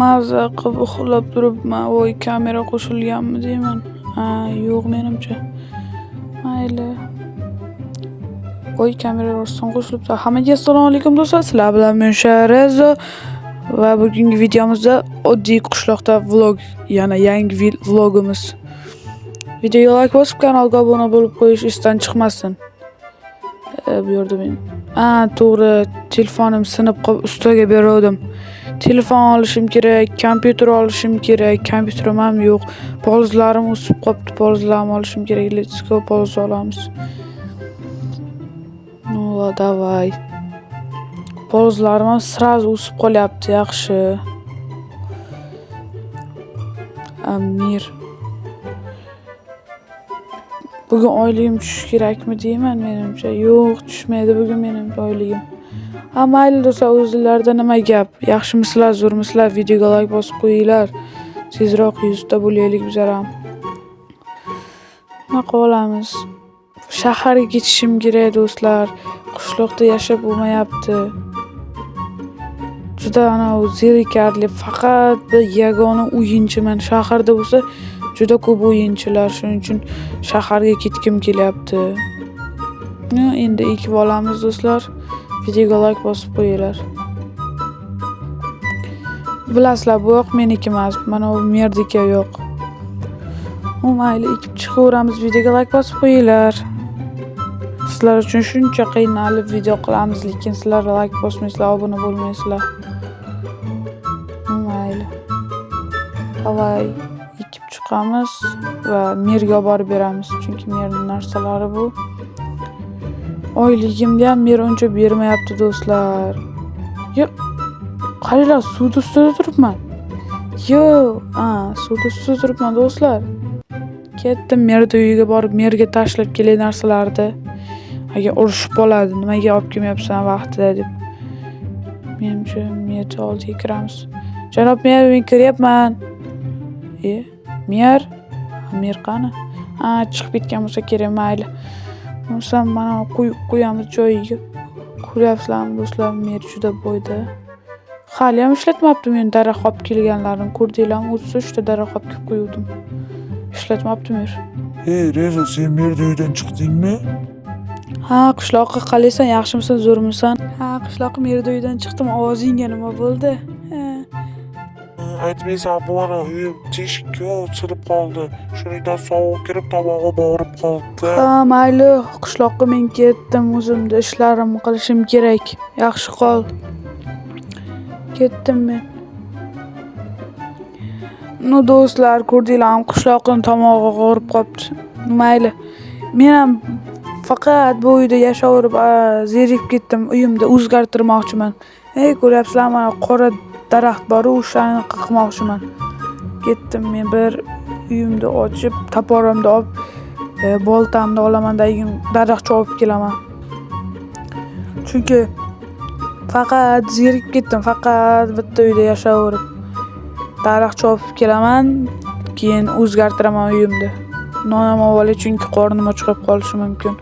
Maza qilib uxlab turibman. Voy, kamera qo'shilganmi deyman. Yo'q menimcha. Mayli. Voy, kamera rostdan qo'shilibdi. Hammaga assalomu alaykum do'stlar. Sizlar bilan men Shahrezo va bugungi videomizda oddiy qishloqda vlog, yana yangi vlogimiz. Videoga like bosib, kanalga obuna bo'lib qo'yish esdan chiqmasin. Bu yerda men to'g'ri, telefonim sinib qolib ustaga berdim. Telefon olishim kerak, kompyuter olishim kerak. Kompyuterim ham yo'q. Polizlarim o'sib qolibdi. Polizlarni olishim kerak. Let's go, poliz olamiz. No, davay. Polizlarim ham sraz o'sib qolyapti, yaxshi. Amir. Bugun oyligim tushishi kerakmi deyman menimcha. Yo'q, tushmaydi bugun menimcha oyligim. Mayli do'stlar, o'zingizlarda nima gap? Yaxshimisizlar, zo'rmisizlar? Videoga like bosib qo'yinglar. Tezroq 100 ta bo'laylik bizlar ham. Nima qilamiz? Shaharga ketishim kerak do'stlar. Qishloqda yashab bo'lmayapti. Juda zerikarli, faqat bir yagona o'yinchiman. Shaharda bo'lsa juda ko'p o'yinchilar, shuning uchun shaharga ketkim kelyapti. Endi ekib olamiz do'stlar. Videoga like bosib qo'yinglar. Bilasizlar, bu yoq meniki emas, mana bu merdika yo'q. Mayli, ekib chiqaveramiz. Videoga like bosib qo'yinglar. Sizlar uchun shuncha qiynalib video qilamiz, lekin sizlar like bosmaysizlar, obuna bo'lmaysizlar. Mayli. Davay, ekib chiqamiz va merga olib borib beramiz, chunki merning narsalari bu. Oyligimga ham mer uncha bermayapti do'stlar. Yo'q. Qaranglar, suvda ustida turibman. Suvda ustida turibman do'stlar. Ketdim merda uyiga borib, merga tashlab kelay narsalarni. Agar urushib qoladi, nimaga olib kelmayapsan vaqtida deb. Menimcha merni oldiga kiramiz. Janob mer, men kiryapman. Mer? Mer qani? Chiqib ketgan bo'lsa kerak, mayli. Bo'lsa mana qo'yamiz joyiga. Ko'ryapsizlarmi do'stlar, mer juda boyda. Hali ham ishlatmabdi, men daraxt olib kelganlarini ko'rdinglarmi? 33 ta daraxt olib kelib qo'ydim. Ishlatmabdi mer. Rezo, sen merni uydan chiqdingmi? Qishloqqa qalaysan, yaxshimisan, zo'rmisan? Qishloqqa merda uydan chiqdim. Ovozingga nima bo'ldi? Aytmaysan, bu mana uyim teshikka ochilib qoldi. Shuningdan sovuq kirib tomog'i borib qoldi. Mayli, qishloqqa men ketdim, o'zimda ishlarimni qilishim kerak. Yaxshi qol. Ketdim men. Do'stlar, ko'rdinglarmi, qishloqning tomog'i og'rib qolibdi. Mayli. Men ham faqat bu uyda yashaverib, zerikib ketdim. Uyimda o'zgartirmoqchiman. Ko'ryapsizlarmi, mana qora daraxt bor, o'shani qirqmoqchiman. Ketdim men bir uyimda ochib, toporimni olib, boltamni olaman, daraxtcha olib kelaman. Chunki faqat zerikib ketdim, faqat bitta uyda yashaverib. Daraxtcha olib kelaman, keyin o'zgartiraman uyimda. Non ham olay, chunki qornim och qolib qolishi mumkin.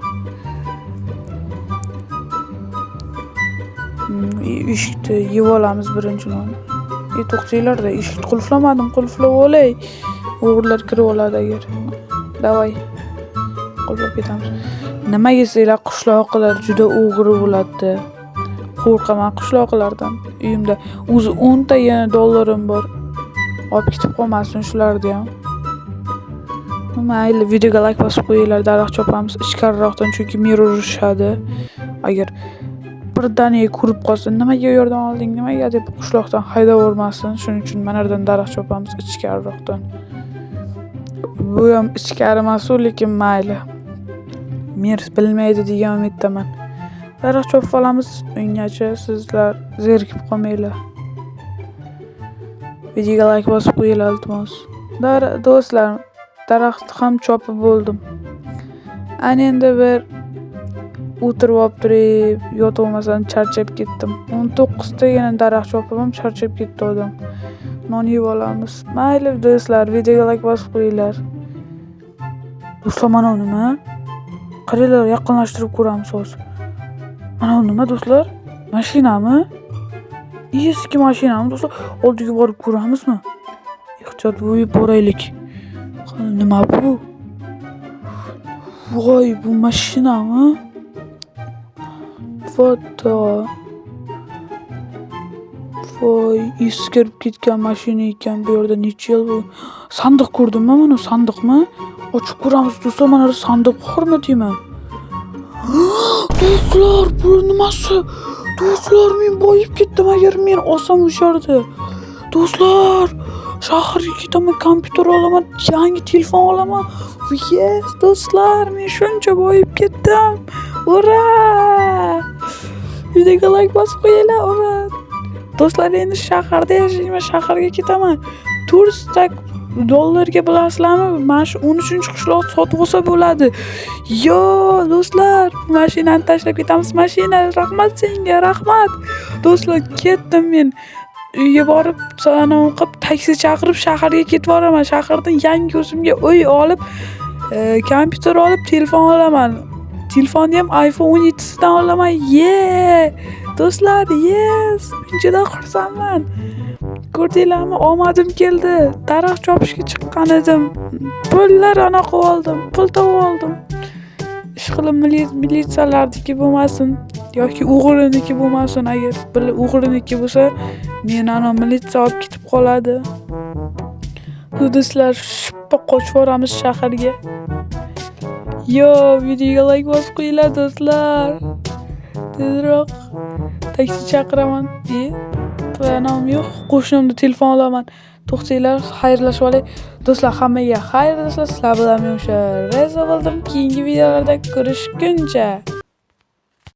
Eshikni yeb olamiz birinchi non. To'xtanglar-da, eshikni qulflamadim, qulflab olay. O'g'irlar kirib oladi agar. Davay. Qulflab ketamiz. Nima yesanglar, qishloqlar juda o'g'ri bo'ladi. Qo'rqaman qishloqlardan. Uyimda o'zi 10 ta dollarim bor. Olib ketib qolmasin shularni ham. Mayli, videoga like bosib qo'yinglar, daraxt chopamiz ichkariroqdan, chunki mer urishadi. Agar birdaniga ko'rib qolsin, nimaga u yerdan olding, nimaga deb qishloqdan haydavermasin. Shuning uchun mana yerdan daraxt chopamiz ichkariroqdan. Bu ham ichkari emas, lekin mayli. Mer bilmaydi degan umiddaman. Daraxt chopib olamiz, ungacha sizlar zerikib qolmanglar. Videoga like bosib qo'yinglar iltimos. Do'stlar, daraxtni ham chopib bo'ldim. Endi bir o'tirib olib turib, yotib olmasam charchab ketdim. 19 tagina daraxt chopib ham charchab ketdi odam. Non yeb olamiz. Mayli do'stlar, videoga like bosib qo'yinglar. Do'stlar, mana nima? Qaranglar, yaqinlashtirib ko'ramiz hozir. Mana nima do'stlar? Mashinami? eski mashinami do'stlar? Oldiga borib ko'ramizmi? Ehtiyot bo'lib boraylik. Nima bu? Voy, bu mashinami? Foto. Voy, eskirib ketgan mashina ekan. Bu yerda necha yil bu? Sandiq ko'rdimmi mana? Sandiqmi? Ochib ko'ramiz do'stlar. Mana bu sandiq bormi deyman. Do'stlar, bu nimasi? Do'stlar, men boyib ketdim agar men olsam o'sha yerda. Do'stlar, shaharga ketaman, kompyuter olaman, yangi telefon olaman. Yes, do'stlar, men shuncha boyib ketdim. Ura! Videoga like bosib qo'yinglar, ura! Do'stlar, endi shaharda yashayman, shaharga ketaman. $400 bilasizlarmi? Mana shu 13-qishloq sotib olsa bo'ladi. Yo, do'stlar, mashinani tashlab ketamiz. Mashina, rahmat senga, rahmat. Do'stlar, ketdim men. Uyga borib, salom qilib, taksi chaqirib shaharga ketib boraman. Shahardan yangi o'zimga uy olib, kompyuter olib, telefon olaman. Telefonni ham iPhone 17 dan olaman. Do'stlar, yes! Men juda xursandman. Ko'rdinglarmi? Omadim keldi. Daraxt chopishga chiqqan edim. Pullar ana qilib oldim. Pul topib oldim. Ishqilib militsiyalarniki bo'lmasin yoki o'g'riniki bo'lmasin. Agar o'g'riniki bo'lsa, meni ana militsiya olib ketib qoladi. Do'stlar, shippa qochib boramiz shaharga. Yo, videoga like bosib qo'yinglar do'stlar. Tezroq taksi chaqiraman. Anam yo'q, qo'shnimda telefon olaman. To'xtanglar, xayrlashib olay. Do'stlar, hammaga xayr do'stlar. Sizlar bilan men o'sha Reza bo'ldim. Keyingi videolarda ko'rishguncha